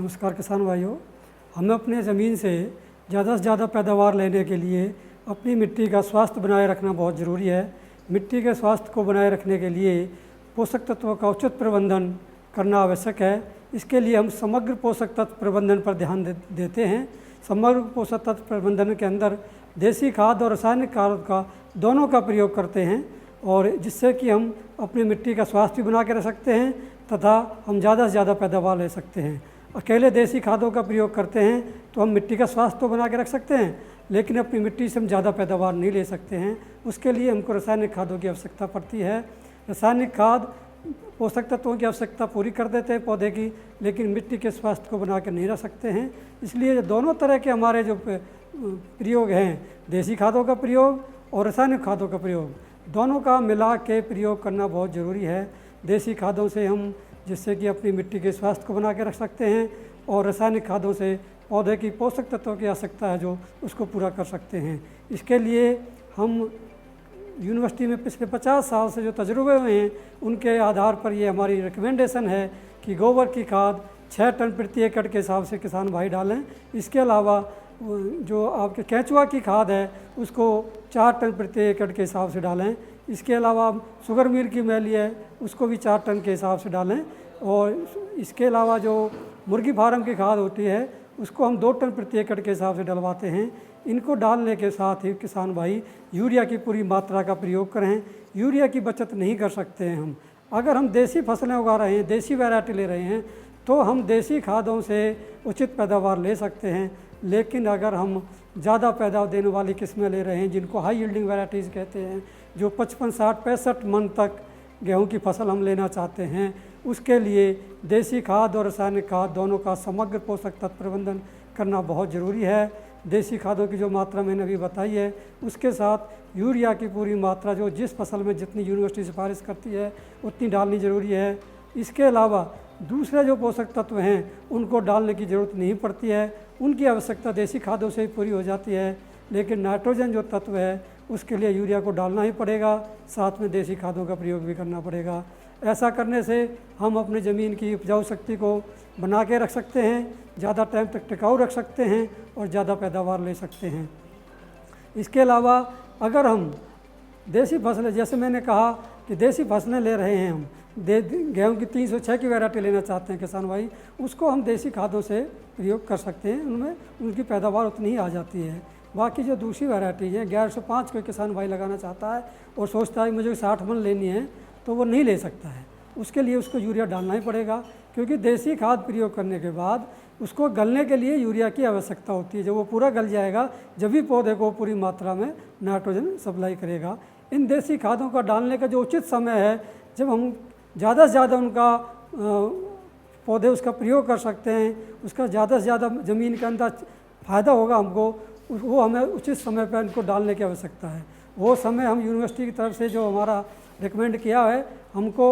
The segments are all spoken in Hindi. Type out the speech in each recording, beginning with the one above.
नमस्कार किसान भाइयों। हमें अपने ज़मीन से ज़्यादा से ज़्यादा पैदावार लेने के लिए अपनी मिट्टी का स्वास्थ्य बनाए रखना बहुत ज़रूरी है। मिट्टी के स्वास्थ्य को बनाए रखने के लिए पोषक तत्वों का उचित प्रबंधन करना आवश्यक है। इसके लिए हम समग्र पोषक तत्व प्रबंधन पर ध्यान देते हैं। समग्र पोषक तत्व प्रबंधन के अंदर देसी खाद और रासायनिक खाद का दोनों का प्रयोग करते हैं, और जिससे कि हम अपनी मिट्टी का स्वास्थ्य भी बना के रख सकते हैं तथा हम ज़्यादा से ज़्यादा पैदावार ले सकते हैं। अकेले देसी खादों का प्रयोग करते हैं तो हम मिट्टी का स्वास्थ्य तो बना के रख सकते हैं, लेकिन अपनी मिट्टी से हम ज़्यादा पैदावार नहीं ले सकते हैं। उसके लिए हमको रासायनिक खादों की आवश्यकता पड़ती है। रासायनिक खाद पोषक तत्वों की आवश्यकता पूरी कर देते हैं पौधे की, लेकिन मिट्टी के स्वास्थ्य को बना के नहीं रख सकते हैं। इसलिए दोनों तरह के हमारे जो प्रयोग हैं, देसी खादों का प्रयोग और रासायनिक खादों का प्रयोग, दोनों का मिला के प्रयोग करना बहुत ज़रूरी है। देसी खादों से हम जिससे कि अपनी मिट्टी के स्वास्थ्य को बना के रख सकते हैं, और रासायनिक खादों से पौधे की पोषक तत्वों की आवश्यकता है जो उसको पूरा कर सकते हैं। इसके लिए हम यूनिवर्सिटी में पिछले 50 साल से जो तजुर्बे हुए हैं उनके आधार पर ये हमारी रिकमेंडेशन है कि गोबर की खाद 6 टन प्रति एकड़ के हिसाब से किसान भाई डालें। इसके अलावा जो आपके केंचुआ की खाद है उसको 4 टन प्रति एकड़ के हिसाब से डालें। इसके अलावा शुगर मिल की मैली है उसको भी 4 टन के हिसाब से डालें, और इसके अलावा जो मुर्गी फार्म की खाद होती है उसको हम 2 टन प्रति एकड़ के हिसाब से डलवाते हैं। इनको डालने के साथ ही किसान भाई यूरिया की पूरी मात्रा का प्रयोग करें। यूरिया की बचत नहीं कर सकते हैं हम। अगर हम देसी फसलें उगा रहे हैं, देसी वैरायटी ले रहे हैं, तो हम देसी खादों से उचित पैदावार ले सकते हैं। लेकिन अगर हम ज़्यादा पैदावार देने वाली किस्में ले रहे हैं जिनको हाई यील्डिंग वैराइटीज़ कहते हैं, जो 55, 60, 65 मन तक गेहूं की फसल हम लेना चाहते हैं, उसके लिए देसी खाद और रासायनिक खाद दोनों का समग्र पोषक तत्व प्रबंधन करना बहुत ज़रूरी है। देसी खादों की जो मात्रा मैंने अभी बताई है उसके साथ यूरिया की पूरी मात्रा जो जिस फसल में जितनी यूनिवर्सिटी सिफारिश करती है उतनी डालनी ज़रूरी है। इसके अलावा दूसरे जो पोषक तत्व हैं उनको डालने की ज़रूरत नहीं पड़ती है, उनकी आवश्यकता देसी खादों से ही पूरी हो जाती है। लेकिन नाइट्रोजन जो तत्व है उसके लिए यूरिया को डालना ही पड़ेगा, साथ में देसी खादों का प्रयोग भी करना पड़ेगा। ऐसा करने से हम अपनी ज़मीन की उपजाऊ शक्ति को बना के रख सकते हैं, ज़्यादा टाइम तक टिकाऊ रख सकते हैं और ज़्यादा पैदावार ले सकते हैं। इसके अलावा अगर हम देसी फसलें, जैसे मैंने कहा कि देसी फसलें ले रहे हैं, हम गेहूं की 306 की वैरायटी लेना चाहते हैं किसान भाई, उसको हम देसी खादों से प्रयोग कर सकते हैं। उनमें उनकी पैदावार उतनी ही आ जाती है। बाकी जो दूसरी वैरायटी है 1105 कोई किसान भाई लगाना चाहता है और सोचता है मुझे 60 मन लेनी है, तो वो नहीं ले सकता है। उसके लिए उसको यूरिया डालना ही पड़ेगा, क्योंकि देसी खाद प्रयोग करने के बाद उसको गलने के लिए यूरिया की आवश्यकता होती है। जब वो पूरा गल जाएगा जब भी पौधे को पूरी मात्रा में नाइट्रोजन सप्लाई करेगा। इन देसी खादों का डालने का जो उचित समय है, जब हम ज़्यादा से ज़्यादा उनका पौधे उसका प्रयोग कर सकते हैं, उसका ज़्यादा से ज़्यादा ज़मीन के अंदर फ़ायदा होगा हमको, वो हमें उचित समय पर इनको डालने की आवश्यकता है। वो समय हम यूनिवर्सिटी की तरफ से जो हमारा रिकमेंड किया है, हमको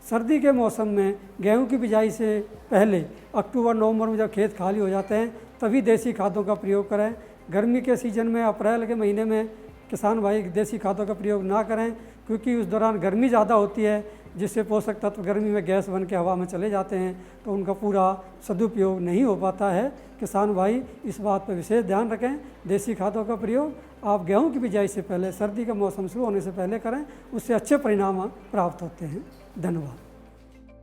सर्दी के मौसम में गेहूं की बिजाई से पहले अक्टूबर नवंबर में जब खेत खाली हो जाते हैं तभी देसी खादों का प्रयोग करें। गर्मी के सीज़न में अप्रैल के महीने में किसान भाई देसी खादों का प्रयोग ना करें, क्योंकि उस दौरान गर्मी ज़्यादा होती है, जिससे पोषक तत्व गर्मी में गैस बन के हवा में चले जाते हैं, तो उनका पूरा सदुपयोग नहीं हो पाता है। किसान भाई इस बात पर विशेष ध्यान रखें। देसी खादों का प्रयोग आप गेहूं की बिजाई से पहले, सर्दी का मौसम शुरू होने से पहले करें, उससे अच्छे परिणाम प्राप्त होते हैं। धन्यवाद।